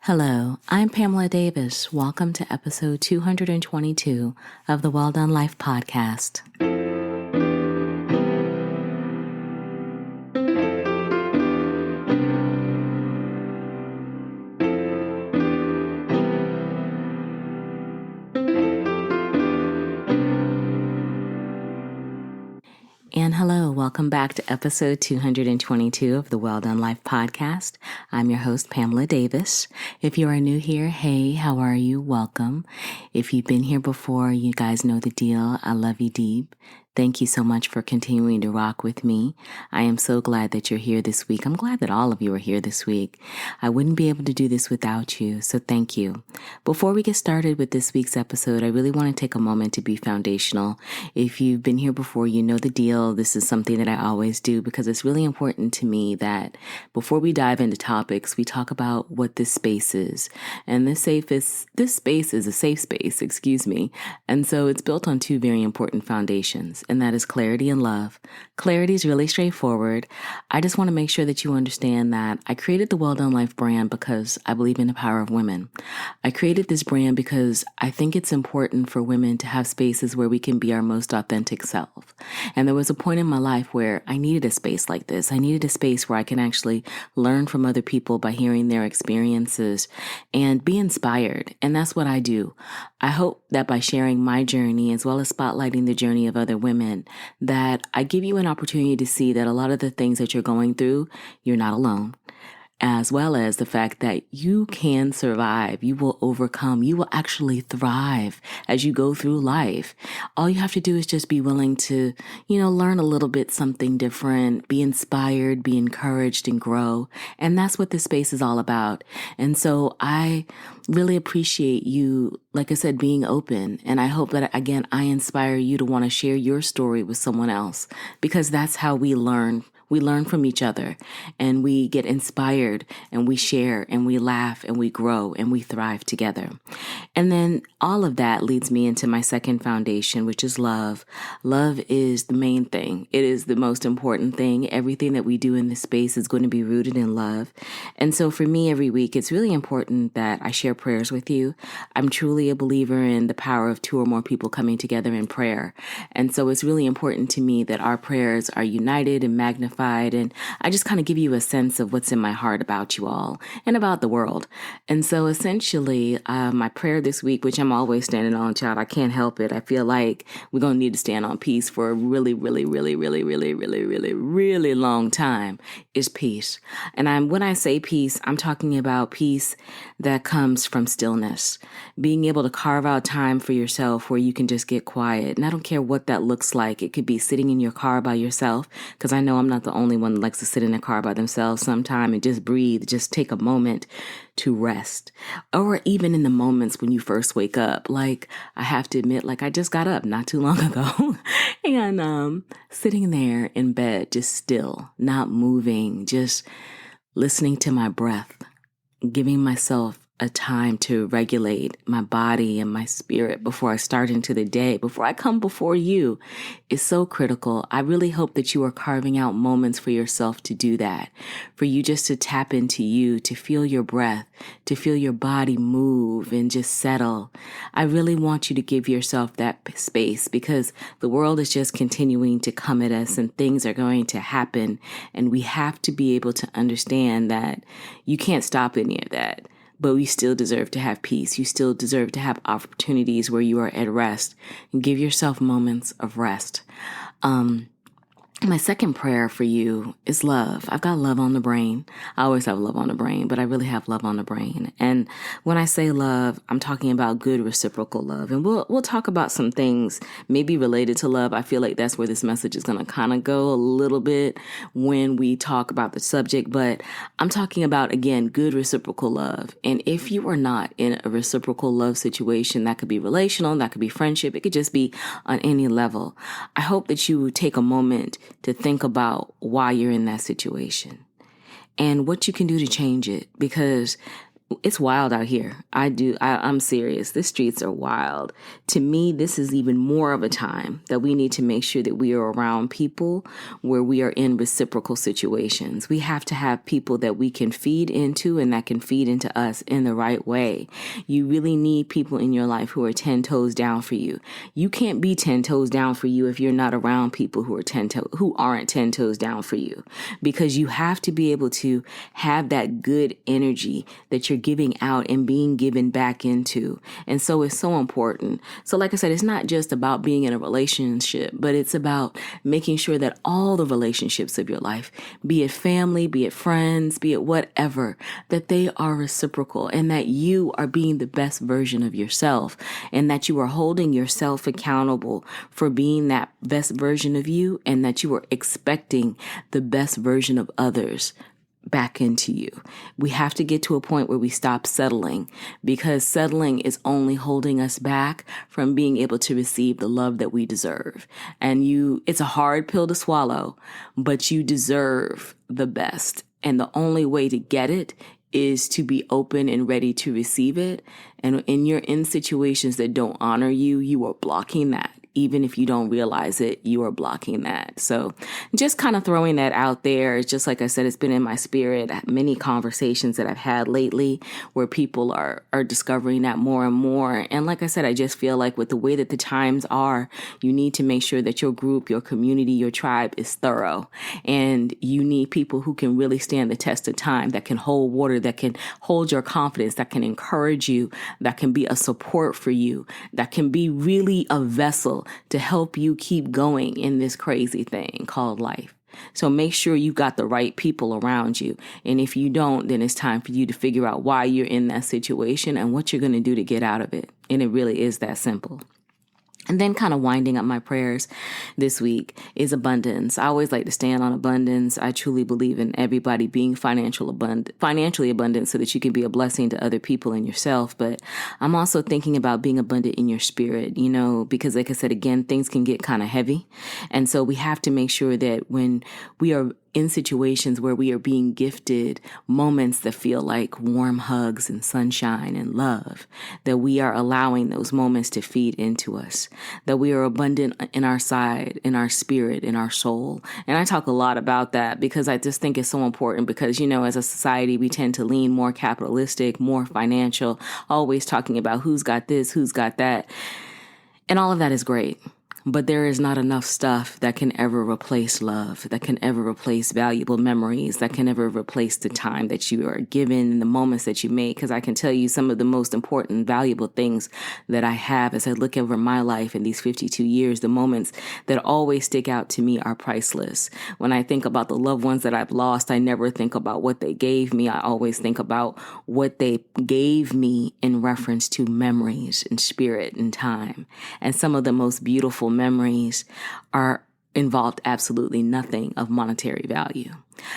Hello, I'm Pamela Davis. Welcome to episode 222 of the Well Done Life podcast. And hello, welcome back to episode 222 of the Well Done Life podcast. I'm your host, Pamela Davis. If you are new here, hey, how are you? Welcome. If you've been here before, you guys know the deal. I love you deep. Thank you so much for continuing to rock with me. I am so glad that you're here this week. I'm glad that all of you are here this week. I wouldn't be able to do this without you, so thank you. Before we get started with this week's episode, I really want to take a moment to be foundational. If you've been here before, you know the deal. This is something that I always do because it's really important to me that before we dive into topics, we talk about what this space is. And this space is a safe space, And so it's built on two very important foundations. And that is clarity and love. Clarity is really straightforward. I just want to make sure that you understand that I created the Well Done Life brand because I believe in the power of women. I created this brand because I think it's important for women to have spaces where we can be our most authentic self. And there was a point in my life where I needed a space like this. I needed a space where I can actually learn from other people by hearing their experiences and be inspired. And that's what I do. I hope that by sharing my journey as well as spotlighting the journey of other women, that I give you an opportunity to see that a lot of the things that you're going through, you're not alone. As well as the fact that you can survive, you will overcome, you will actually thrive as you go through life. All you have to do is just be willing to, learn a little bit something different, be inspired, be encouraged, and grow. And that's what this space is all about. And so I really appreciate you, like I said, being open. And I hope that, again, I inspire you to want to share your story with someone else, because that's how we learn. We learn from each other and we get inspired and we share and we laugh and we grow and we thrive together. And then all of that leads me into my second foundation, which is love. Love is the main thing. It is the most important thing. Everything that we do in this space is going to be rooted in love. And so for me, every week, it's really important that I share prayers with you. I'm truly a believer in the power of two or more people coming together in prayer. And so it's really important to me that our prayers are united and magnified. And I just kind of give you a sense of what's in my heart about you all and about the world. And so essentially, my prayer this week, which I'm always standing on, child, I can't help it. I feel like we're going to need to stand on peace for a really, really, really, really, really, really, really, really long time, is peace. And when I say peace, I'm talking about peace that comes from stillness, being able to carve out time for yourself where you can just get quiet. And I don't care what that looks like. It could be sitting in your car by yourself, because I know I'm not the only one that likes to sit in a car by themselves sometime and just breathe, just take a moment to rest. Or even in the moments when you first wake up, like I have to admit, like I just got up not too long ago and sitting there in bed, just still, not moving, just listening to my breath, giving myself a time to regulate my body and my spirit before I start into the day, before I come before you, is so critical. I really hope that you are carving out moments for yourself to do that, for you just to tap into you, to feel your breath, to feel your body move and just settle. I really want you to give yourself that space, because the world is just continuing to come at us and things are going to happen. And we have to be able to understand that you can't stop any of that. But we still deserve to have peace. You still deserve to have opportunities where you are at rest, and give yourself moments of rest. My second prayer for you is love. I've got love on the brain. I always have love on the brain, but I really have love on the brain. And when I say love, I'm talking about good reciprocal love. And we'll talk about some things maybe related to love. I feel like that's where this message is going to kind of go a little bit when we talk about the subject. But I'm talking about, again, good reciprocal love. And if you are not in a reciprocal love situation, that could be relational, that could be friendship, it could just be on any level. I hope that you take a moment to think about why you're in that situation and what you can do to change it, because it's wild out here. I'm serious. The streets are wild. To me, this is even more of a time that we need to make sure that we are around people where we are in reciprocal situations. We have to have people that we can feed into and that can feed into us in the right way. You really need people in your life who are 10 toes down for you. You can't be 10 toes down for you if you're not around people who aren't 10 toes down for you, because you have to be able to have that good energy that you're giving out and being given back into. And so it's so important. So like I said, it's not just about being in a relationship, but it's about making sure that all the relationships of your life, be it family, be it friends, be it whatever, that they are reciprocal and that you are being the best version of yourself and that you are holding yourself accountable for being that best version of you and that you are expecting the best version of others back into you. We have to get to a point where we stop settling, because settling is only holding us back from being able to receive the love that we deserve. And it's a hard pill to swallow, but you deserve the best. And the only way to get it is to be open and ready to receive it. And you're in situations that don't honor you, you are blocking that. Even if you don't realize it, you are blocking that. So just kind of throwing that out there. It's just like I said, it's been in my spirit. Many conversations that I've had lately where people are discovering that more and more. And like I said, I just feel like with the way that the times are, you need to make sure that your group, your community, your tribe is thorough. And you need people who can really stand the test of time, that can hold water, that can hold your confidence, that can encourage you, that can be a support for you, that can be really a vessel to help you keep going in this crazy thing called life. So make sure you've got the right people around you. And if you don't, then it's time for you to figure out why you're in that situation and what you're going to do to get out of it. And it really is that simple. And then kind of winding up my prayers this week is abundance. I always like to stand on abundance. I truly believe in everybody being financially abundant so that you can be a blessing to other people and yourself. But I'm also thinking about being abundant in your spirit, because like I said, again, things can get kind of heavy. And so we have to make sure that when we are in situations where we are being gifted moments that feel like warm hugs and sunshine and love, that we are allowing those moments to feed into us, that we are abundant in our side, in our spirit, in our soul. And I talk a lot about that because I just think it's so important because, as a society, we tend to lean more capitalistic, more financial, always talking about who's got this, who's got that. And all of that is great. But there is not enough stuff that can ever replace love, that can ever replace valuable memories, that can ever replace the time that you are given and the moments that you make. Because I can tell you some of the most important, valuable things that I have as I look over my life in these 52 years, the moments that always stick out to me are priceless. When I think about the loved ones that I've lost, I never think about what they gave me. I always think about what they gave me in reference to memories and spirit and time. And some of the most beautiful memories involved absolutely nothing of monetary value.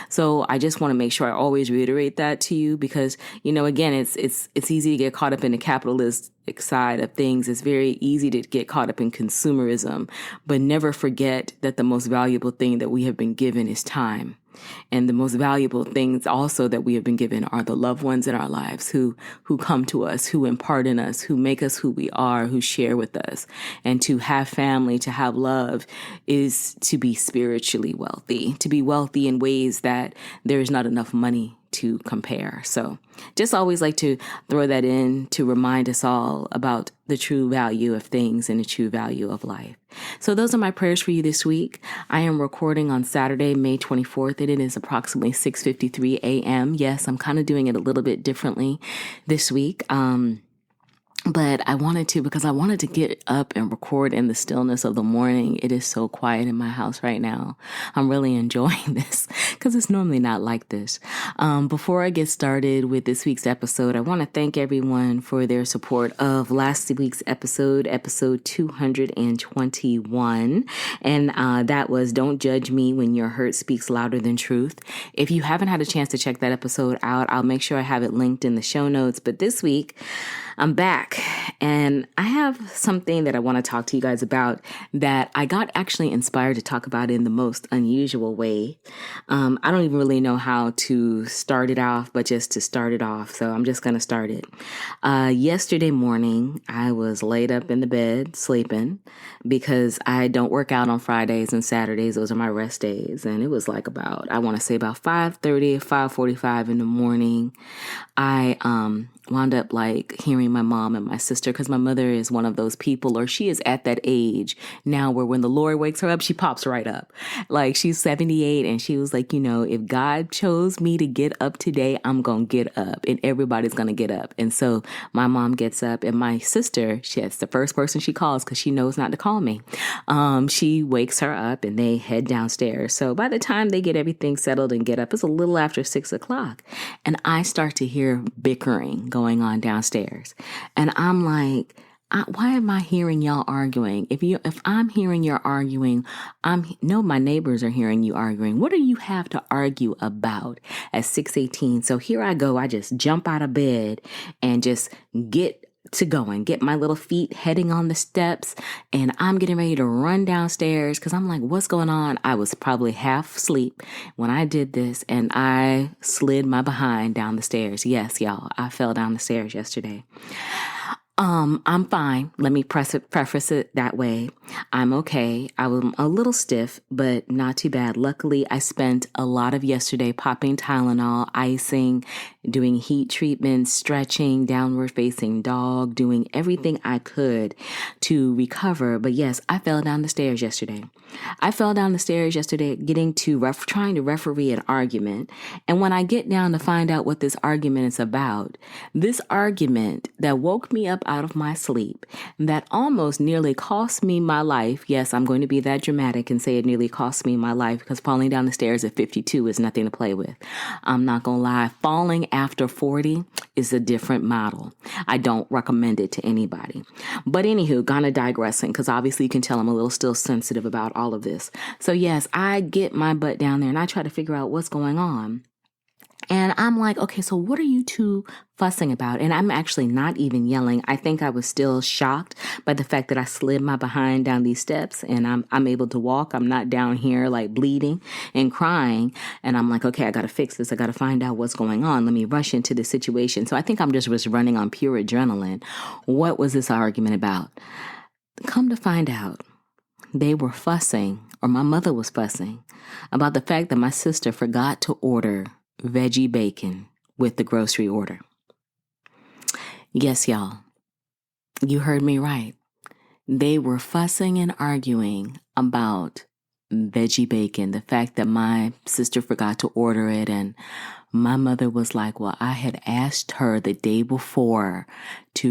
So I just want to make sure I always reiterate that to you because, again, it's easy to get caught up in the capitalistic side of things. It's very easy to get caught up in consumerism, but never forget that the most valuable thing that we have been given is time. And the most valuable things also that we have been given are the loved ones in our lives who come to us, who impart in us, who make us who we are, who share with us. And to have family, to have love is to be spiritually wealthy, to be wealthy in ways that there is not enough money to compare. So just always like to throw that in to remind us all about the true value of things and the true value of life. So those are my prayers for you this week. I am recording on Saturday, May 24th, and it is approximately 6:53 a.m. Yes, I'm kind of doing it a little bit differently this week. But I wanted to get up and record in the stillness of the morning. It is so quiet in my house right now. I'm really enjoying this because it's normally not like this. Before I get started with this week's episode, I want to thank everyone for their support of last week's episode 221. And that was Don't Judge Me When Your Hurt Speaks Louder Than Truth. If you haven't had a chance to check that episode out, I'll make sure I have it linked in the show notes. But this week, I'm back, and I have something that I want to talk to you guys about that I got actually inspired to talk about in the most unusual way. I don't even really know how to start it off, but just to start it off, so I'm just going to start it. Yesterday morning, I was laid up in the bed sleeping because I don't work out on Fridays and Saturdays. Those are my rest days, and it was like about 5:30, 5:45 in the morning. I wound up like hearing my mom and my sister, because my mother is one of those people, or she is at that age now where when the Lord wakes her up, she pops right up. Like, she's 78 and she was like, if God chose me to get up today, I'm going to get up and everybody's going to get up. And so my mom gets up, and my sister, that's the first person she calls because she knows not to call me. She wakes her up and they head downstairs. So by the time they get everything settled and get up, it's a little after 6:00. And I start to hear bickering going on downstairs. And I'm like, why am I hearing y'all arguing? If I'm hearing you're arguing, my neighbors are hearing you arguing. What do you have to argue about at 6:18? So here I go. I just jump out of bed and just get my little feet heading on the steps, and I'm getting ready to run downstairs because I'm like, what's going on? I was probably half asleep when I did this, and I slid my behind down the stairs. Yes, y'all, I fell down the stairs yesterday. I'm fine. Let me preface it that way. I'm okay. I was a little stiff, but not too bad. Luckily, I spent a lot of yesterday popping Tylenol, icing, doing heat treatments, stretching, downward facing dog, doing everything I could to recover. But yes, I fell down the stairs yesterday. Trying to referee an argument. And when I get down to find out what this argument is about, this argument that woke me up out of my sleep, that almost nearly cost me my life. Yes, I'm going to be that dramatic and say it nearly cost me my life, because falling down the stairs at 52 is nothing to play with. I'm not going to lie. Falling after 40 is a different model. I don't recommend it to anybody. But anywho, gonna digressing, because obviously you can tell I'm a little still sensitive about all of this. So yes, I get my butt down there and I try to figure out what's going on. And I'm like, okay, so what are you two fussing about? And I'm actually not even yelling. I think I was still shocked by the fact that I slid my behind down these steps and I'm able to walk. I'm not down here like bleeding and crying. And I'm like, okay, I got to fix this. I got to find out what's going on. Let me rush into the situation. So I think I'm just was running on pure adrenaline. What was this argument about? Come to find out, they were fussing, or my mother was fussing, about the fact that my sister forgot to order veggie bacon with the grocery order. Yes, y'all, you heard me right. They were fussing and arguing about veggie bacon, the fact that my sister forgot to order it, and my mother was like, well, I had asked her the day before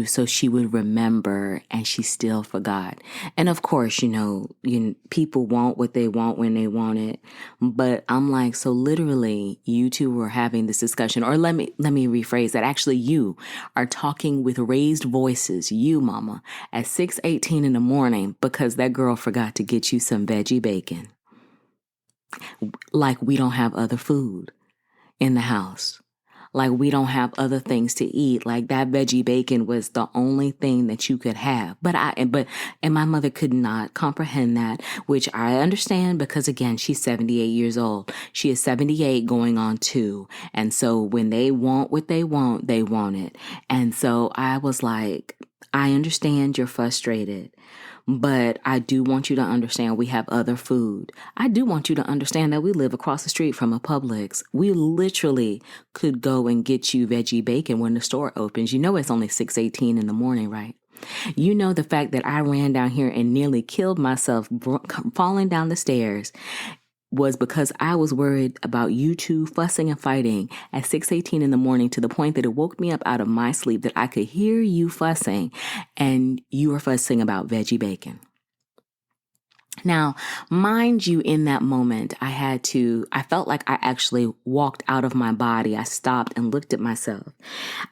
so she would remember, and she still forgot. And of course, people want what they want when they want it. But I'm like, so literally you two were having this discussion, or let me rephrase that. Actually, you are talking with raised voices, you mama, at 6:18 in the morning because that girl forgot to get you some veggie bacon. Like we don't have other food in the house. Like we don't have other things to eat. Like that veggie bacon was the only thing that you could have. And my mother could not comprehend that, which I understand because again, she's 78 years old. She is 78 going on 2. And so when they want what they want it. And so I was like, I understand you're frustrated, but I do want you to understand we have other food. I do want you to understand that we live across the street from a Publix. We literally could go and get you veggie bacon when the store opens. It's only 6:18 in the morning, right? The fact that I ran down here and nearly killed myself falling down the stairs was because I was worried about you two fussing and fighting at 6:18 in the morning, to the point that it woke me up out of my sleep, that I could hear you fussing and you were fussing about veggie bacon. Now, mind you, in that moment, I felt like I actually walked out of my body. I stopped and looked at myself.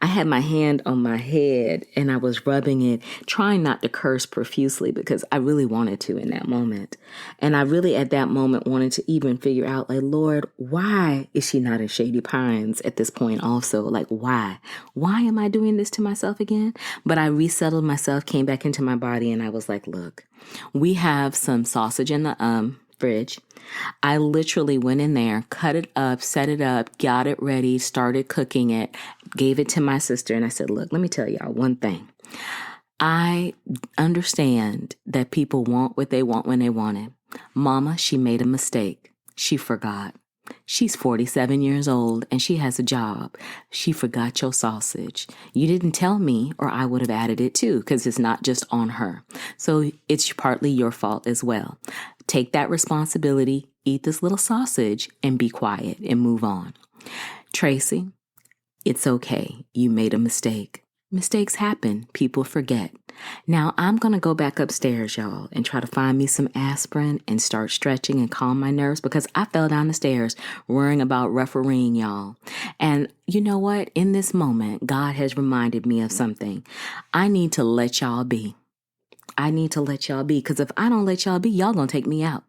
I had my hand on my head and I was rubbing it, trying not to curse profusely because I really wanted to in that moment. And I really at that moment wanted to even figure out, like, Lord, why is she not in Shady Pines at this point also? Like, why? Why am I doing this to myself again? But I resettled myself, came back into my body, and I was like, look, we have some sausage in the fridge. I literally went in there, cut it up, set it up, got it ready, started cooking it, gave it to my sister, and I said, look, let me tell y'all one thing. I understand that people want what they want when they want it. Mama, she made a mistake. She forgot. She's 47 years old and she has a job. She forgot your sausage. You didn't tell me or I would have added it too, because it's not just on her. So it's partly your fault as well. Take that responsibility, eat this little sausage, and be quiet and move on. Tracy, it's okay. You made a mistake. Mistakes happen. People forget. Now I'm going to go back upstairs, y'all, and try to find me some aspirin and start stretching and calm my nerves because I fell down the stairs worrying about refereeing y'all. And you know what? In this moment, God has reminded me of something. I need to let y'all be. I need to let y'all be, because if I don't let y'all be, y'all going to take me out.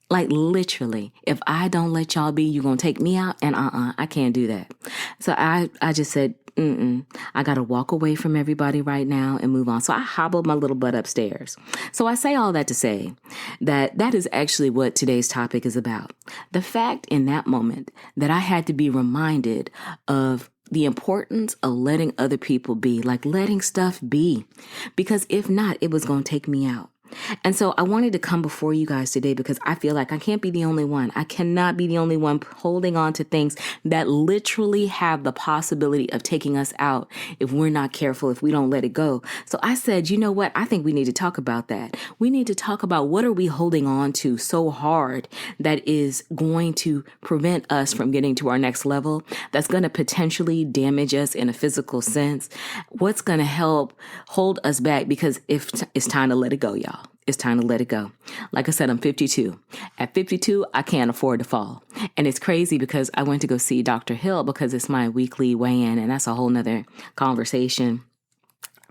Like literally, if I don't let y'all be, you're going to take me out, and I can't do that. So I just said, I got to walk away from everybody right now and move on. So I hobbled my little butt upstairs. So I say all that to say that is actually what today's topic is about. The fact in that moment that I had to be reminded of the importance of letting other people be, like letting stuff be, because if not, it was going to take me out. And so I wanted to come before you guys today because I feel like I can't be the only one. I cannot be the only one holding on to things that literally have the possibility of taking us out if we're not careful, if we don't let it go. So I said, you know what? I think we need to talk about that. We need to talk about what are we holding on to so hard that is going to prevent us from getting to our next level, that's going to potentially damage us in a physical sense. What's going to help hold us back? Because if it's time to let it go, y'all. It's time to let it go. Like I said, I'm 52. At 52, I can't afford to fall. And it's crazy because I went to go see Dr. Hill because it's my weekly weigh-in, and that's a whole nother conversation.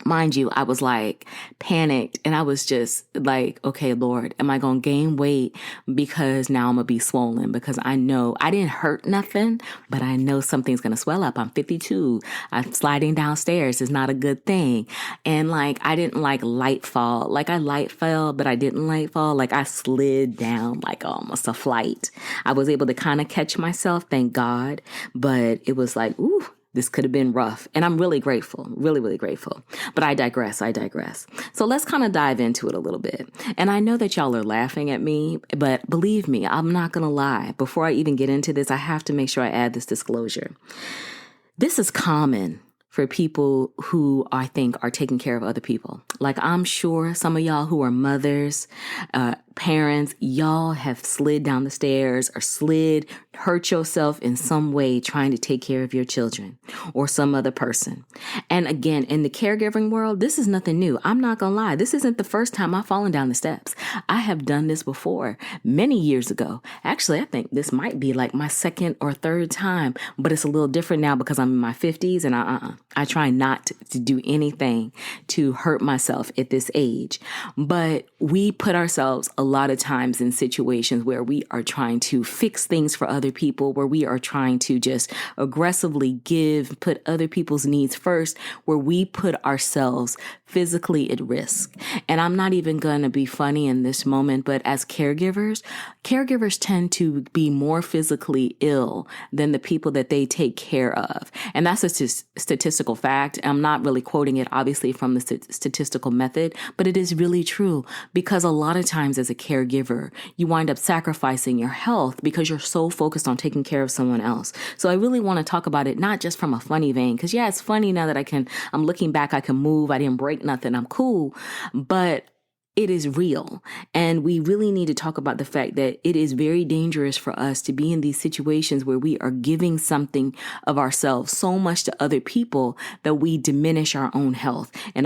Mind you, I was like panicked and I was just like, okay, Lord, am I going to gain weight because now I'm going to be swollen? Because I know I didn't hurt nothing, but I know something's going to swell up. I'm 52. I'm sliding downstairs is not a good thing. And like, I didn't like light fall. Like I light fell, but I didn't light fall. Like I slid down like almost a flight. I was able to kind of catch myself, thank God. But it was like, ooh. This could have been rough. And I'm really grateful, really, really grateful. But I digress. So let's kind of dive into it a little bit. And I know that y'all are laughing at me, but believe me, I'm not going to lie. Before I even get into this, I have to make sure I add this disclosure. This is common for people who I think are taking care of other people. Like I'm sure some of y'all who are mothers, parents, y'all have slid down the stairs or hurt yourself in some way trying to take care of your children or some other person. And again, in the caregiving world, this is nothing new. I'm not going to lie. This isn't the first time I've fallen down the steps. I have done this before many years ago. Actually, I think this might be like my second or third time, but it's a little different now because I'm in my 50s and I try not to do anything to hurt myself at this age. But we put ourselves a lot of times in situations where we are trying to fix things for other people, where we are trying to just aggressively put other people's needs first, where we put ourselves physically at risk. And I'm not even going to be funny in this moment, but as caregivers tend to be more physically ill than the people that they take care of. And that's a statistical fact. I'm not really quoting it, obviously, from the statistical method, but it is really true because a lot of times as a caregiver, you wind up sacrificing your health because you're so focused on taking care of someone else. So I really want to talk about it, not just from a funny vein, because yeah, it's funny now that I'm looking back, I can move. I didn't break nothing. I'm cool. But it is real. And we really need to talk about the fact that it is very dangerous for us to be in these situations where we are giving something of ourselves so much to other people that we diminish our own health. And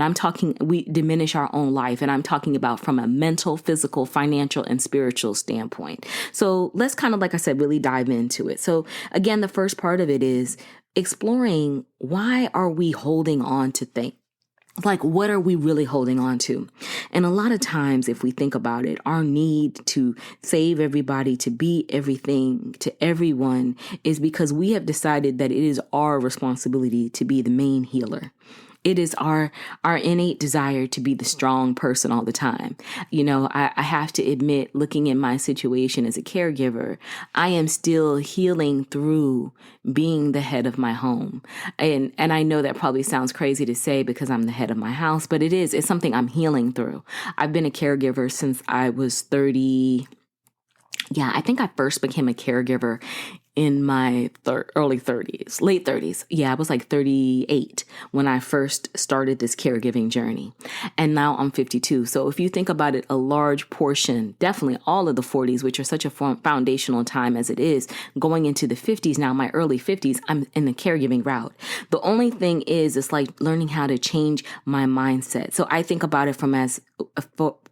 we diminish our own life. And I'm talking about from a mental, physical, financial, and spiritual standpoint. So let's kind of, like I said, really dive into it. So again, the first part of it is exploring, why are we holding on to things? Like, what are we really holding on to? And a lot of times, if we think about it, our need to save everybody, to be everything to everyone, is because we have decided that it is our responsibility to be the main healer. It is our innate desire to be the strong person all the time. I have to admit, looking at my situation as a caregiver, I am still healing through being the head of my home. And I know that probably sounds crazy to say because I'm the head of my house, but it's something I'm healing through. I've been a caregiver since I was 30. Yeah, I think I first became a caregiver in my early 30s, late 30s. Yeah, I was like 38 when I first started this caregiving journey. And now I'm 52. So if you think about it, a large portion, definitely all of the 40s, which are such a foundational time as it is, going into the 50s, now my early 50s, I'm in the caregiving route. The only thing is, it's like learning how to change my mindset. So I think about it from as a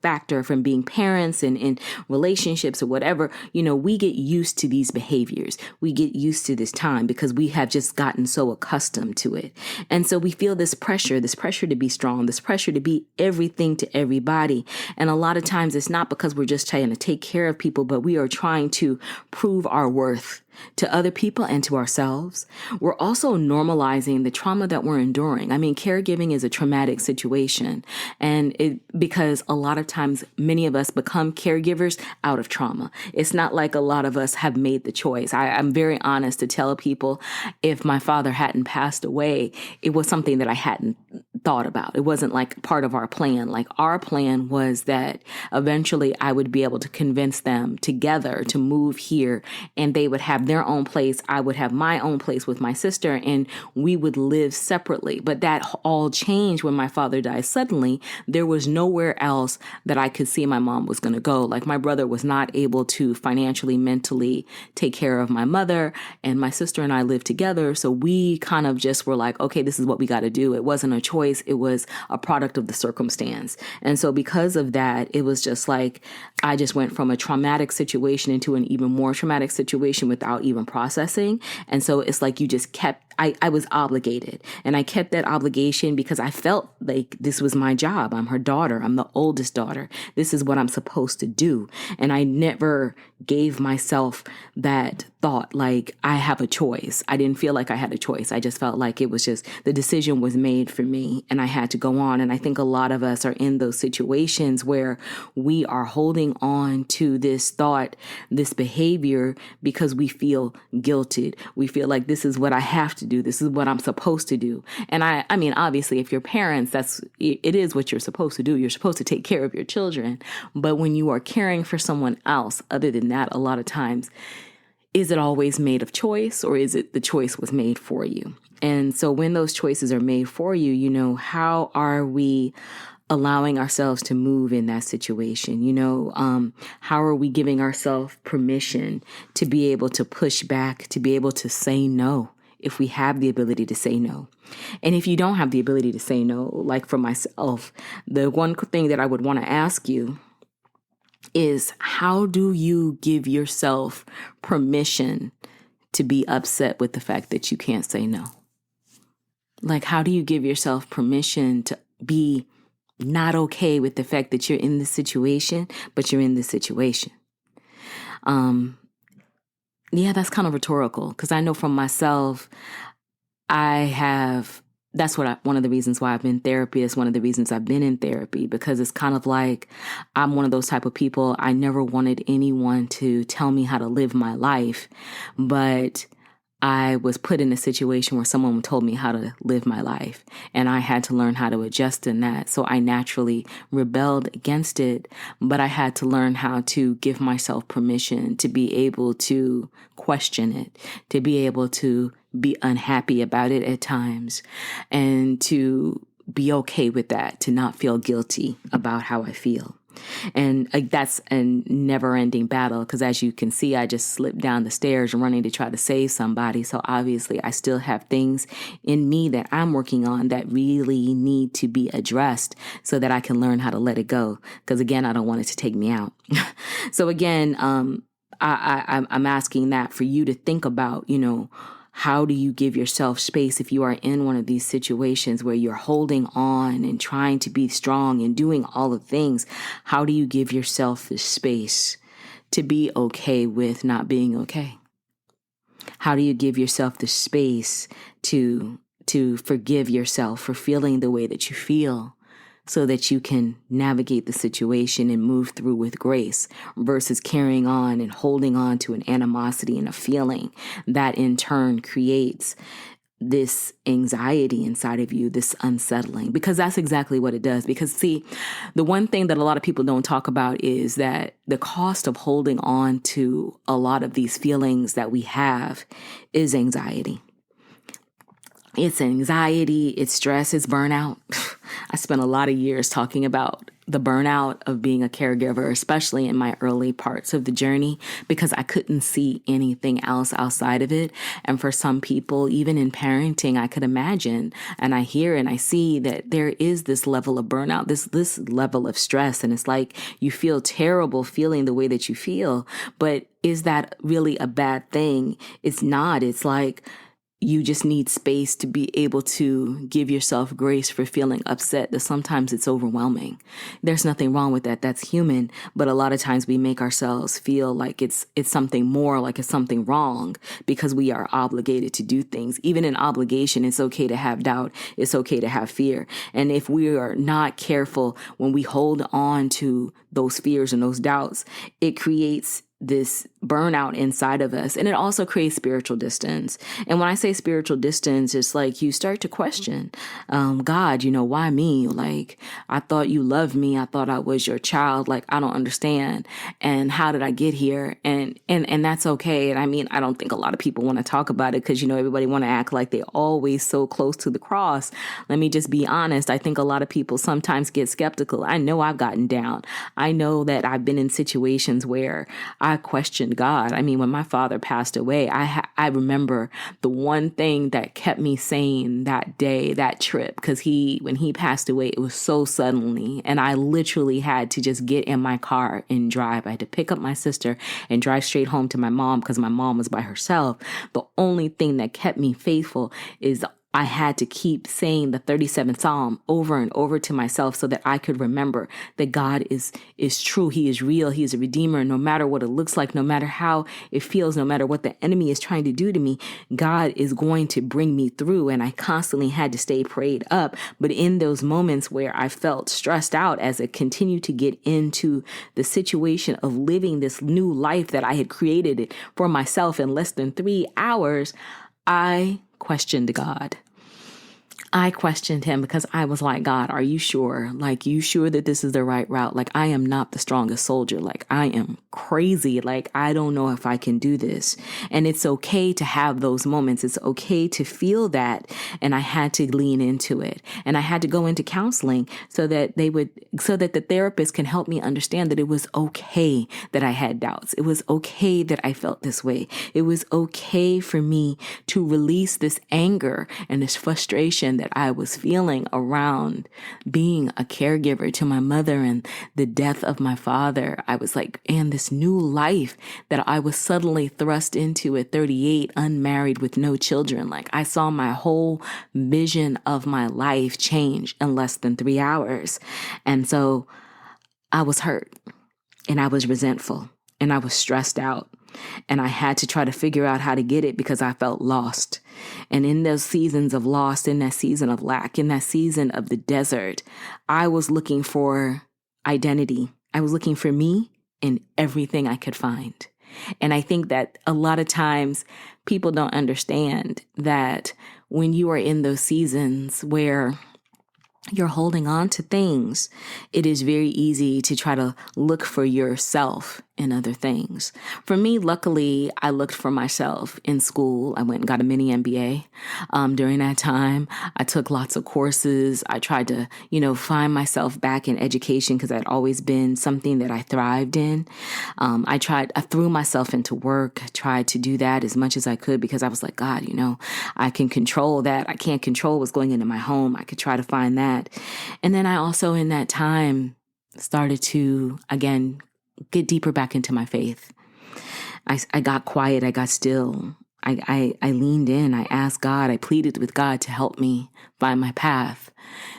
factor from being parents and in relationships or whatever, we get used to these behaviors. We get used to this time because we have just gotten so accustomed to it. And so we feel this pressure to be strong, this pressure to be everything to everybody. And a lot of times it's not because we're just trying to take care of people, but we are trying to prove our worth to other people and to ourselves. We're also normalizing the trauma that we're enduring. I mean, caregiving is a traumatic situation, and because a lot of times many of us become caregivers out of trauma. It's not like a lot of us have made the choice. I'm very honest to tell people, if my father hadn't passed away, it was something that I hadn't thought about. It wasn't like part of our plan. Like, our plan was that eventually I would be able to convince them together to move here, and they would have their own place. I would have my own place with my sister, and we would live separately. But that all changed when my father died suddenly. There was nowhere else that I could see my mom was going to go. Like, my brother was not able to financially, mentally take care of my mother, and my sister and I lived together. So we kind of just were like, okay, this is what we got to do. It wasn't a choice. It was a product of the circumstance. And so because of that, it was just like, I just went from a traumatic situation into an even more traumatic situation without even processing. And so it's like you just I was obligated, and I kept that obligation because I felt like this was my job. I'm her daughter. I'm the oldest daughter. This is what I'm supposed to do. And I never gave myself that thought like I have a choice. I didn't feel like I had a choice. I just felt like it was just the decision was made for me and I had to go on. And I think a lot of us are in those situations where we are holding on to this thought, this behavior, because we feel guilted. We feel like this is what I have to do. This is what I'm supposed to do. And I mean, obviously, if you're parents, it is what you're supposed to do. You're supposed to take care of your children. But when you are caring for someone else, other than that, a lot of times, is it always made of choice, or is it the choice was made for you? And so when those choices are made for you, how are we allowing ourselves to move in that situation? How are we giving ourselves permission to be able to push back, to be able to say no, if we have the ability to say no? And if you don't have the ability to say no, like for myself, the one thing that I would want to ask you is, how do you give yourself permission to be upset with the fact that you can't say no? Like, how do you give yourself permission to be not okay with the fact that you're in this situation, but you're in this situation? Yeah, that's kind of rhetorical, because I know from myself, one of the reasons why I've been in therapy is one of the reasons I've been in therapy, because it's kind of like, I'm one of those type of people. I never wanted anyone to tell me how to live my life, but I was put in a situation where someone told me how to live my life, and I had to learn how to adjust in that. So I naturally rebelled against it, but I had to learn how to give myself permission to be able to question it, to be able to be unhappy about it at times, and to be okay with that, to not feel guilty about how I feel. And that's a never ending battle because as you can see, I just slipped down the stairs running to try to save somebody. So obviously I still have things in me that I'm working on that really need to be addressed so that I can learn how to let it go. Because again, I don't want it to take me out. So again, I'm asking that for you to think about, how do you give yourself space if you are in one of these situations where you're holding on and trying to be strong and doing all the things? How do you give yourself the space to be okay with not being okay? How do you give yourself the space to forgive yourself for feeling the way that you feel so that you can navigate the situation and move through with grace versus carrying on and holding on to an animosity and a feeling that in turn creates this anxiety inside of you, this unsettling, because that's exactly what it does. Because see, the one thing that a lot of people don't talk about is that the cost of holding on to a lot of these feelings that we have is anxiety. It's anxiety, it's stress, it's burnout. I spent a lot of years talking about the burnout of being a caregiver, especially in my early parts of the journey, because I couldn't see anything else outside of it. And for some people, even in parenting, I could imagine, and I hear and I see that there is this level of burnout, this level of stress. And it's like you feel terrible feeling the way that you feel. But is that really a bad thing? It's not. It's like you just need space to be able to give yourself grace for feeling upset that sometimes it's overwhelming. There's nothing wrong with that. That's human. But a lot of times we make ourselves feel like it's something more, like it's something wrong because we are obligated to do things. Even in obligation, it's okay to have doubt. It's okay to have fear. And if we are not careful when we hold on to those fears and those doubts, it creates this burnout inside of us. And it also creates spiritual distance. And when I say spiritual distance, it's like you start to question, God, why me? Like, I thought you loved me. I thought I was your child. Like, I don't understand. And how did I get here? And that's okay. And I mean, I don't think a lot of people want to talk about it because, everybody want to act like they're always so close to the cross. Let me just be honest. I think a lot of people sometimes get skeptical. I know I've gotten down. I know that I've been in situations where I questioned God. I mean, when my father passed away, I remember the one thing that kept me sane that day, that trip, because when he passed away, it was so suddenly, and I literally had to just get in my car and drive. I had to pick up my sister and drive straight home to my mom because my mom was by herself. The only thing that kept me faithful is I had to keep saying the 37th Psalm over and over to myself so that I could remember that God is true. He is real. He is a redeemer. No matter what it looks like, no matter how it feels, no matter what the enemy is trying to do to me, God is going to bring me through. And I constantly had to stay prayed up. But in those moments where I felt stressed out as I continued to get into the situation of living this new life that I had created for myself in less than 3 hours, I questioned God. I questioned him because I was like, God, are you sure? Like, you sure that this is the right route? Like, I am not the strongest soldier. Like, I am crazy. Like, I don't know if I can do this. And it's okay to have those moments. It's okay to feel that. And I had to lean into it. And I had to go into counseling so that the therapist can help me understand that it was okay that I had doubts. It was okay that I felt this way. It was okay for me to release this anger and this frustration that I was feeling around being a caregiver to my mother and the death of my father. I was like, and this new life that I was suddenly thrust into at 38, unmarried with no children. Like, I saw my whole vision of my life change in less than 3 hours. And so I was hurt and I was resentful and I was stressed out. And I had to try to figure out how to get it because I felt lost. And in those seasons of lost, in that season of lack, in that season of the desert, I was looking for identity. I was looking for me in everything I could find. And I think that a lot of times people don't understand that when you are in those seasons where you're holding on to things, it is very easy to try to look for yourself in other things. For me, luckily, I looked for myself in school. I went and got a mini MBA. During that time, I took lots of courses. I tried to, find myself back in education because I'd always been something that I thrived in. I threw myself into work, tried to do that as much as I could because I was like, God, I can control that. I can't control what's going into my home. I could try to find that. And then I also in that time started to, again, get deeper back into my faith. I got quiet. I got still. I leaned in. I asked God. I pleaded with God to help me find my path,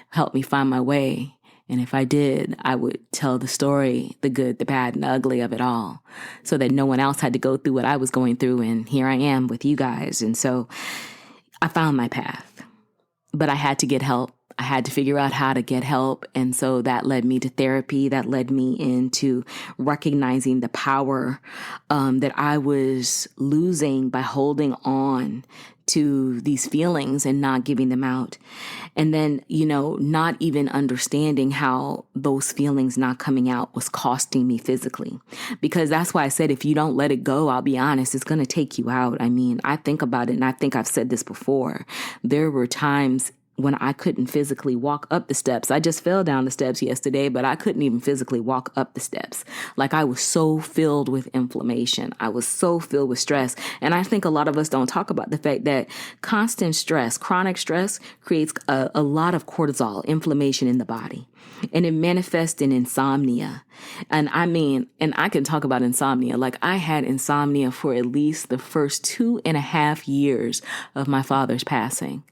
help me find my way. And if I did, I would tell the story, the good, the bad, and the ugly of it all, so that no one else had to go through what I was going through. And here I am with you guys. And so I found my path, but I had to get help. I had to figure out how to get help. And so that led me to therapy. That led me into recognizing the power that I was losing by holding on to these feelings and not giving them out. And then, not even understanding how those feelings not coming out was costing me physically. Because that's why I said, if you don't let it go, I'll be honest, it's going to take you out. I mean, I think about it, and I think I've said this before. There were times when I couldn't physically walk up the steps. I just fell down the steps yesterday, but I couldn't even physically walk up the steps. Like, I was so filled with inflammation. I was so filled with stress. And I think a lot of us don't talk about the fact that constant stress, chronic stress, creates a lot of cortisol, inflammation in the body. And it manifests in insomnia. And I can talk about insomnia. Like, I had insomnia for at least the first 2.5 years of my father's passing.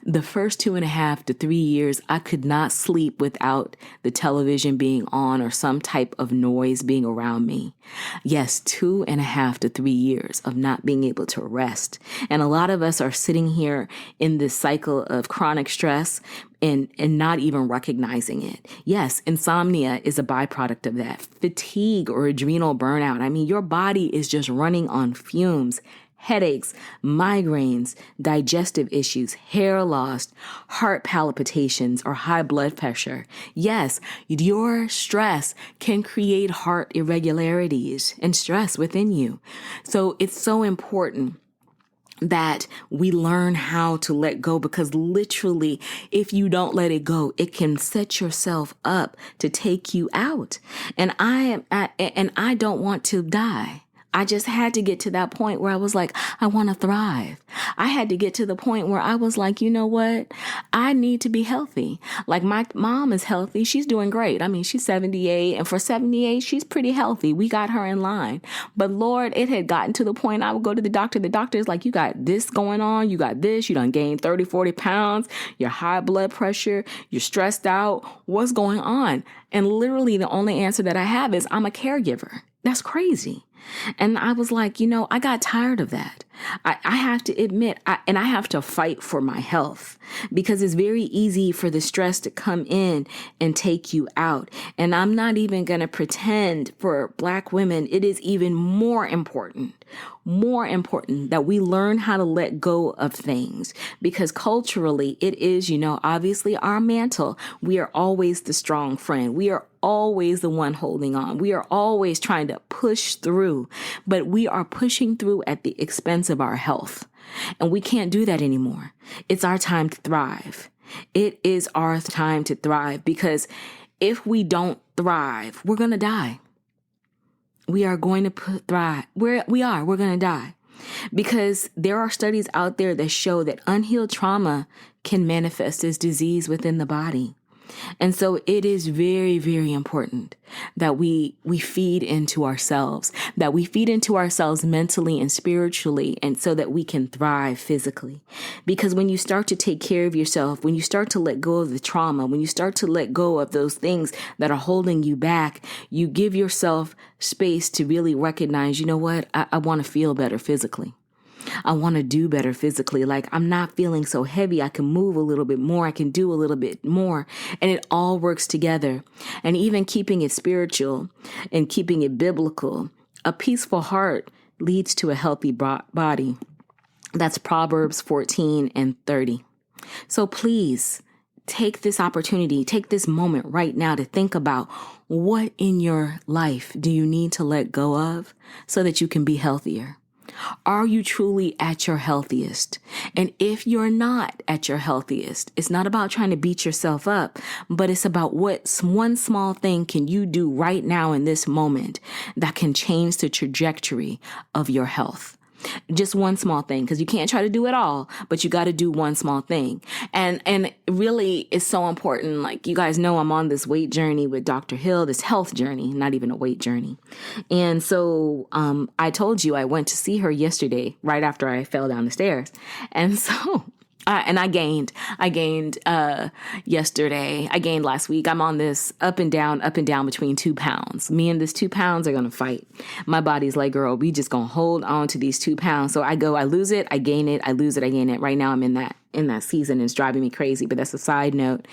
The first 2.5 to 3 years, I could not sleep without the television being on or some type of noise being around me. Yes, 2.5 to 3 years of not being able to rest. And a lot of us are sitting here in this cycle of chronic stress and not even recognizing it. Yes, insomnia is a byproduct of that. Fatigue or adrenal burnout. I mean, your body is just running on fumes. Headaches, migraines, digestive issues, hair loss, heart palpitations, or high blood pressure. Yes, your stress can create heart irregularities and stress within you. So it's so important that we learn how to let go, because literally, if you don't let it go, it can set yourself up to take you out. And I don't want to die. I just had to get to that point where I was like, I want to thrive. I had to get to the point where I was like, you know what? I need to be healthy. Like, my mom is healthy. She's doing great. I mean, she's 78, and for 78, she's pretty healthy. We got her in line. But Lord, it had gotten to the point I would go to the doctor. The doctor is like, you got this going on. You got this. You done gained 30, 40 pounds. You're high blood pressure. You're stressed out. What's going on? And literally the only answer that I have is, I'm a caregiver. That's crazy. And I was like, I got tired of that. I have to admit, I have to fight for my health, because it's very easy for the stress to come in and take you out. And I'm not even going to pretend for Black women, it is even more important that we learn how to let go of things, because culturally it is, obviously our mantle. We are always the strong friend. We are always the one holding on. We are always trying to push through, but we are pushing through at the expense of our health. And we can't do that anymore. It's our time to thrive. It is our time to thrive, because if we don't thrive, we're going to die. We are going to thrive. We're going to die, because there are studies out there that show that unhealed trauma can manifest as disease within the body. And so it is very, very important that we feed into ourselves, mentally and spiritually, and so that we can thrive physically. Because when you start to take care of yourself, when you start to let go of the trauma, when you start to let go of those things that are holding you back, you give yourself space to really recognize, you know what, I want to feel better physically. I want to do better physically. Like, I'm not feeling so heavy. I can move a little bit more. I can do a little bit more. And it all works together. And even keeping it spiritual and keeping it biblical, a peaceful heart leads to a healthy body. That's Proverbs 14 and 30. So please take this opportunity, take this moment right now to think about what in your life do you need to let go of so that you can be healthier. Are you truly at your healthiest? And if you're not at your healthiest, it's not about trying to beat yourself up, but it's about what one small thing can you do right now in this moment that can change the trajectory of your health. Just one small thing, because you can't try to do it all, but you got to do one small thing. And really, it's so important. Like, you guys know, I'm on this weight journey with Dr. Hill, this health journey, not even a weight journey. And so I told you I went to see her yesterday, right after I fell down the stairs. And so and I gained yesterday. I gained last week. I'm on this up and down between 2 pounds. Me and this 2 pounds are going to fight. My body's like, girl, we just going to hold on to these 2 pounds. So I lose it, I gain it, I lose it, I gain it. Right now I'm in that season. It's driving me crazy, but that's a side note.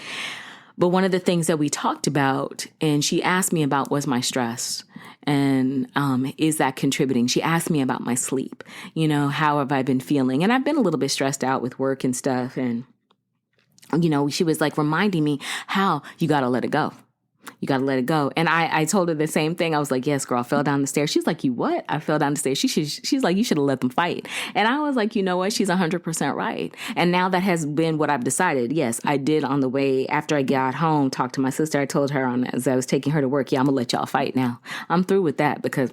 But one of the things that we talked about, and she asked me about, was my stress. And is that contributing? She asked me about my sleep. How have I been feeling? And I've been a little bit stressed out with work and stuff. And, she was like reminding me how you got to let it go. You got to let it go. And I told her the same thing. I was like, yes, girl, I fell down the stairs. She's like, you what? I fell down the stairs. She's like, you should have let them fight. And I was like, you know what? She's 100% right. And now that has been what I've decided. Yes, I did on the way after I got home, talk to my sister. I told her as I was taking her to work, yeah, I'm going to let y'all fight now. I'm through with that because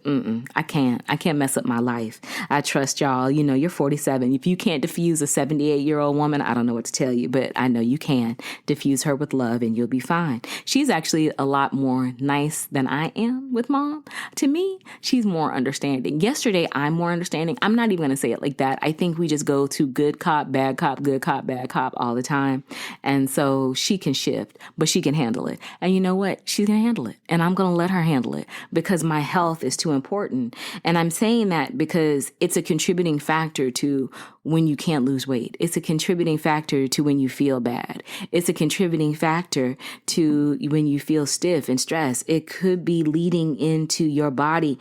I can't mess up my life. I trust y'all. You're 47. If you can't diffuse a 78-year-old woman, I don't know what to tell you, but I know you can. Diffuse her with love and you'll be fine. She's actually a lot more nice than I am with mom. To me, she's more understanding. Yesterday, I'm more understanding. I'm not even going to say it like that. I think we just go to good cop, bad cop, good cop, bad cop all the time. And so she can shift, but she can handle it. And you know what? She's going to handle it. And I'm going to let her handle it because my health is too important. And I'm saying that because it's a contributing factor to when you can't lose weight. It's a contributing factor to when you feel bad. It's a contributing factor to when you feel stiff and stressed. It could be leading into your body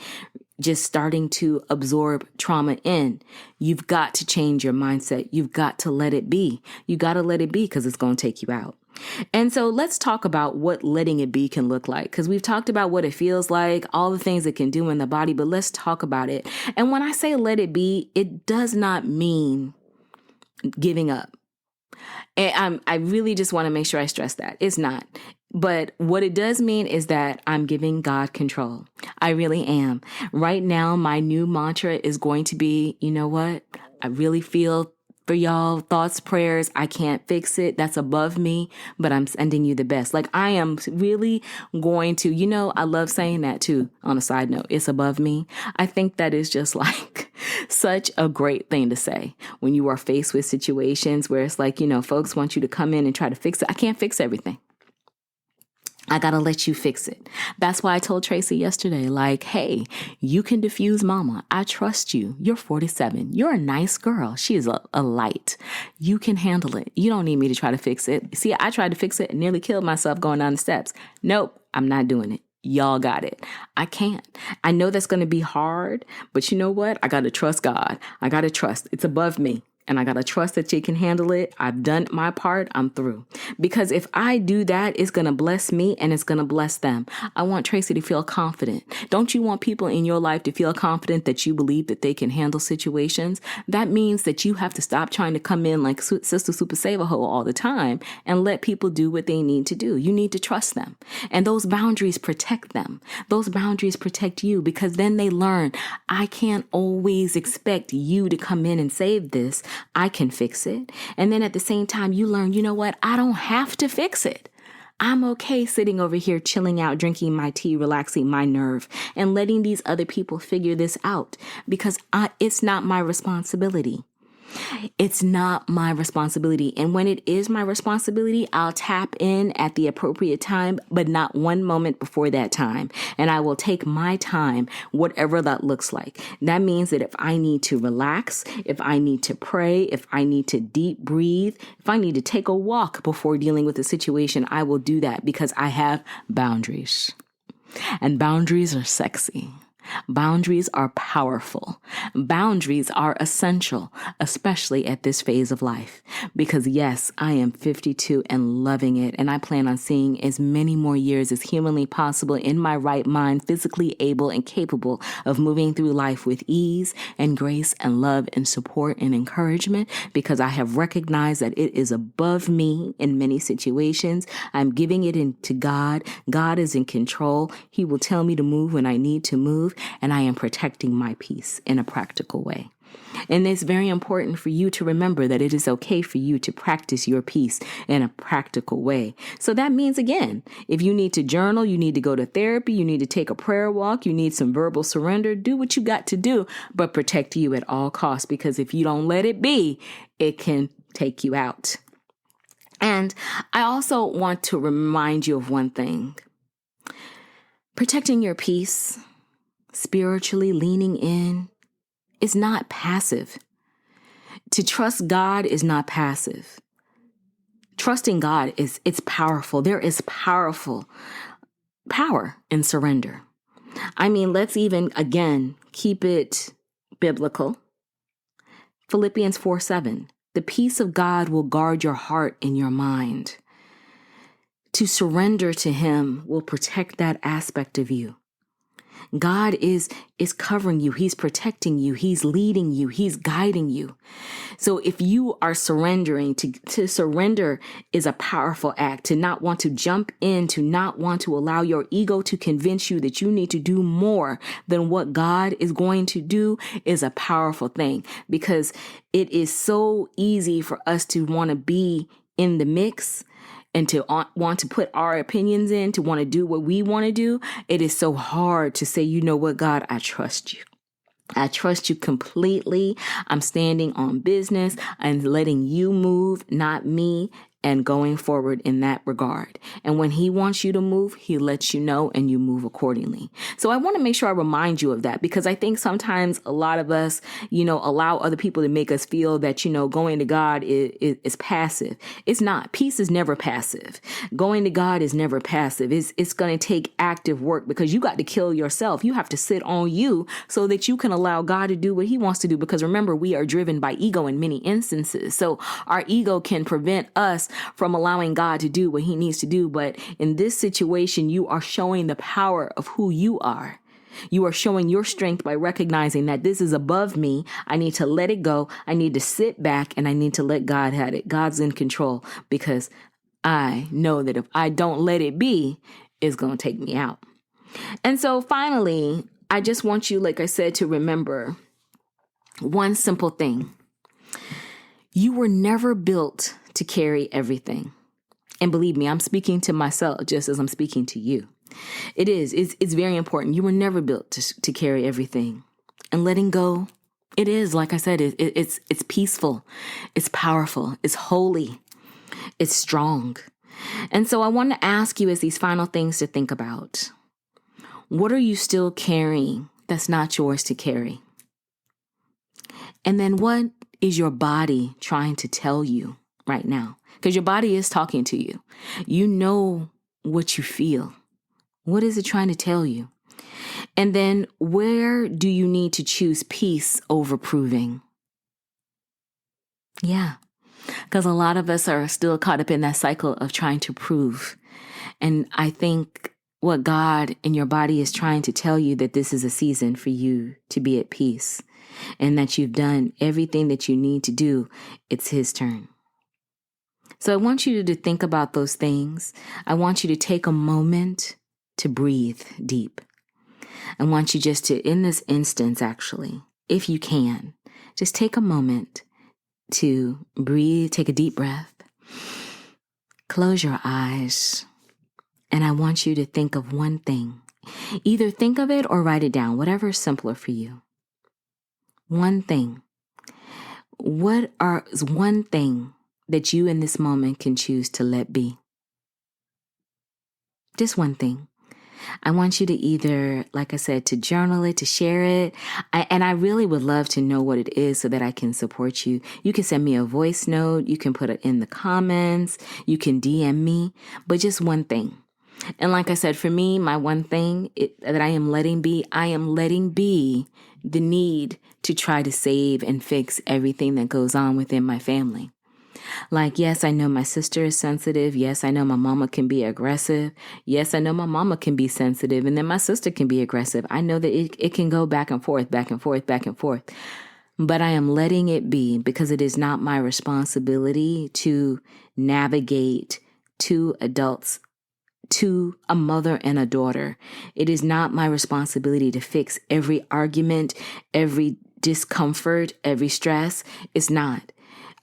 just starting to absorb trauma in. You've got to change your mindset. You've got to let it be. You got to let it be because it's going to take you out. And so let's talk about what letting it be can look like, because we've talked about what it feels like, all the things it can do in the body, but let's talk about it. And when I say let it be, it does not mean giving up. And I really just want to make sure I stress that. It's not. But what it does mean is that I'm giving God control. I really am. Right now, my new mantra is going to be, you know what? I really feel for y'all, thoughts, prayers. I can't fix it. That's above me, but I'm sending you the best. Like, I am really going to, I love saying that too, on a side note. It's above me. I think that is just like such a great thing to say when you are faced with situations where it's like, folks want you to come in and try to fix it. I can't fix everything. I got to let you fix it. That's why I told Tracy yesterday, like, hey, you can diffuse mama. I trust you. You're 47. You're a nice girl. She is a light. You can handle it. You don't need me to try to fix it. See, I tried to fix it and nearly killed myself going down the steps. Nope, I'm not doing it. Y'all got it. I can't. I know that's going to be hard, but you know what? I got to trust God. I got to trust. It's above me. And I got to trust that you can handle it. I've done my part. I'm through. Because if I do that, it's going to bless me and it's going to bless them. I want Tracy to feel confident. Don't you want people in your life to feel confident that you believe that they can handle situations? That means that you have to stop trying to come in like Sister Super Save-A-Ho all the time and let people do what they need to do. You need to trust them. And those boundaries protect them. Those boundaries protect you, because then they learn, I can't always expect you to come in and save this. I can fix it. And then at the same time, you learn, you know what? I don't have to fix it. I'm okay sitting over here, chilling out, drinking my tea, relaxing my nerve, and letting these other people figure this out, because it's not my responsibility. It's not my responsibility. And when it is my responsibility, I'll tap in at the appropriate time, but not one moment before that time. And I will take my time, whatever that looks like. That means that if I need to relax, if I need to pray, if I need to deep breathe, if I need to take a walk before dealing with a situation, I will do that, because I have boundaries. And boundaries are sexy. Boundaries are powerful. Boundaries are essential, especially at this phase of life. Because yes, I am 52 and loving it, and I plan on seeing as many more years as humanly possible in my right mind, physically able and capable of moving through life with ease and grace and love and support and encouragement, because I have recognized that it is above me in many situations. I'm giving it into God. God is in control. He will tell me to move when I need to move, and I am protecting my peace in a practical way. And it's very important for you to remember that it is okay for you to practice your peace in a practical way. So that means, again, if you need to journal, you need to go to therapy, you need to take a prayer walk, you need some verbal surrender, do what you got to do, but protect you at all costs, because if you don't let it be, it can take you out. And I also want to remind you of one thing. Protecting your peace, spiritually leaning in, is not passive. To trust God is not passive. Trusting God it's powerful. There is power in surrender. I mean, let's even, again, keep it biblical. Philippians 4:7. The peace of God will guard your heart and your mind. To surrender to Him will protect that aspect of you. God is covering you. He's protecting you. He's leading you. He's guiding you. So if you are surrendering, to surrender is a powerful act. To not want to jump in, to not want to allow your ego to convince you that you need to do more than what God is going to do is a powerful thing, because it is so easy for us to want to be in the mix and to want to put our opinions in, to want to do what we want to do. It is so hard to say, you know what, God, I trust you. I trust you completely. I'm standing on business and letting you move, not me, and going forward in that regard. And when He wants you to move, He lets you know and you move accordingly. So I want to make sure I remind you of that, because I think sometimes a lot of us, allow other people to make us feel that, going to God is passive. It's not. Peace is never passive. Going to God is never passive. It's going to take active work, because you got to kill yourself. You have to sit on you so that you can allow God to do what He wants to do. Because remember, we are driven by ego in many instances. So our ego can prevent us from allowing God to do what He needs to do. But in this situation, you are showing the power of who you are. You are showing your strength by recognizing that this is above me. I need to let it go. I need to sit back and I need to let God have it. God's in control, because I know that if I don't let it be, it's going to take me out. And so finally, I just want you, like I said, to remember one simple thing. You were never built to carry everything. And believe me, I'm speaking to myself just as I'm speaking to you. It's very important. You were never built to carry everything. And letting go, it is, like I said, it's peaceful, it's powerful, it's holy, it's strong. And so I want to ask you, as these final things to think about, what are you still carrying that's not yours to carry? And then what is your body trying to tell you right now? Because your body is talking to you. You know what you feel. What is it trying to tell you? And then where do you need to choose peace over proving? Yeah, because a lot of us are still caught up in that cycle of trying to prove. And I think what God in your body is trying to tell you, that this is a season for you to be at peace, and that you've done everything that you need to do. It's His turn. So I want you to think about those things. I want you to take a moment to breathe deep. I want you just to, in this instance, actually, if you can, just take a moment to breathe, take a deep breath, close your eyes, and I want you to think of one thing. Either think of it or write it down, whatever is simpler for you. One thing. What is one thing that you in this moment can choose to let be? Just one thing. I want you to either, like I said, to journal it, to share it. And I really would love to know what it is so that I can support you. You can send me a voice note. You can put it in the comments. You can DM me. But just one thing. And like I said, for me, my one thing that I am letting be the need to try to save and fix everything that goes on within my family. Like, yes, I know my sister is sensitive. Yes, I know my mama can be aggressive. Yes, I know my mama can be sensitive. And then my sister can be aggressive. I know that it can go back and forth, back and forth, back and forth. But I am letting it be because it is not my responsibility to navigate two adults, to a mother and a daughter. It is not my responsibility to fix every argument, every discomfort, every stress. It's not.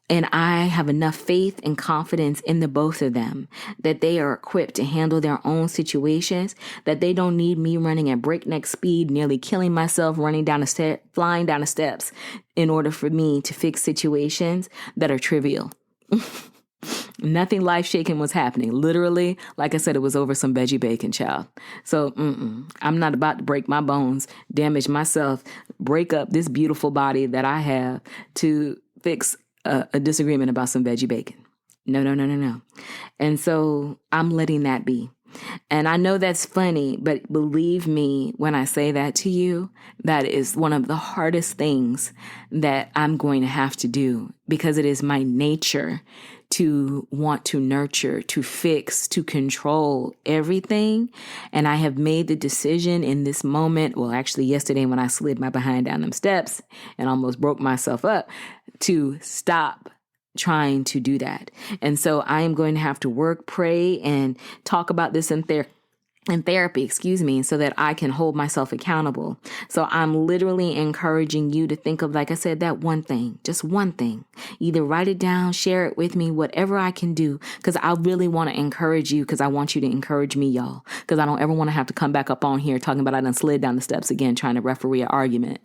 And I have enough faith and confidence in the both of them that they are equipped to handle their own situations, that they don't need me running at breakneck speed, nearly killing myself, flying down the steps in order for me to fix situations that are trivial. Nothing life-shaking was happening. Literally, like I said, it was over some veggie bacon, child. So I'm not about to break my bones, damage myself, break up this beautiful body that I have to fix a disagreement about some veggie bacon. No. And so I'm letting that be. And I know that's funny, but believe me when I say that to you, that is one of the hardest things that I'm going to have to do, because it is my nature to want to nurture, to fix, to control everything. And I have made the decision in this moment, well, actually yesterday when I slid my behind down them steps and almost broke myself up, to stop trying to do that. And so I am going to have to work, pray, and talk about this in therapy, so that I can hold myself accountable. So I'm literally encouraging you to think of, like I said, that one thing, just one thing. Either write it down, share it with me, whatever I can do, because I really want to encourage you, because I want you to encourage me, y'all, because I don't ever want to have to come back up on here talking about I done slid down the steps again, trying to referee an argument.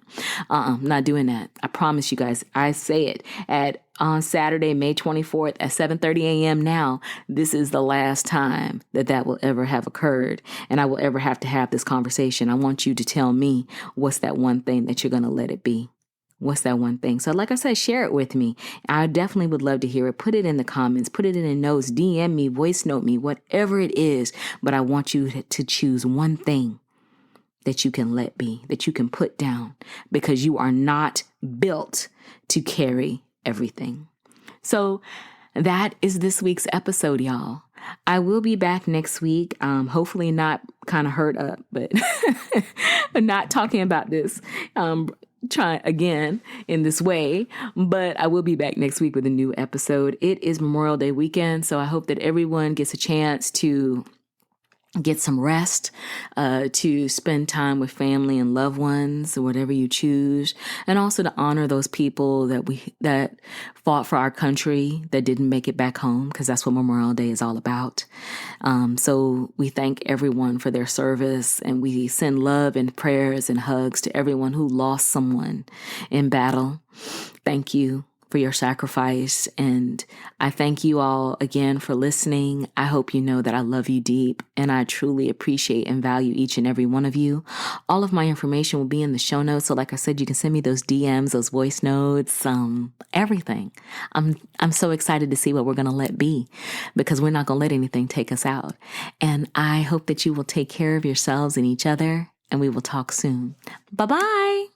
I'm not doing that. I promise you guys. I say it on Saturday, May 24th at 7:30 a.m. now, this is the last time that will ever have occurred, and I will ever have to have this conversation. I want you to tell me, what's that one thing that you're going to let it be? What's that one thing? So like I said, share it with me. I definitely would love to hear it. Put it in the comments, put it in the notes, DM me, voice note me, whatever it is. But I want you to choose one thing that you can let be, that you can put down, because you are not built to carry everything. So that is this week's episode, y'all. I will be back next week. Hopefully not kind of hurt up, but not talking about this, trying again in this way, but I will be back next week with a new episode. It is Memorial Day weekend, so I hope that everyone gets a chance to get some rest, to spend time with family and loved ones, whatever you choose, and also to honor those people that fought for our country, that didn't make it back home, because that's what Memorial Day is all about. So we thank everyone for their service, and we send love and prayers and hugs to everyone who lost someone in battle. Thank you for your sacrifice. And I thank you all again for listening. I hope you know that I love you deep, and I truly appreciate and value each and every one of you. All of my information will be in the show notes. So like I said, you can send me those DMs, those voice notes, everything. I'm so excited to see what we're going to let be, because we're not going to let anything take us out. And I hope that you will take care of yourselves and each other, and we will talk soon. Bye-bye.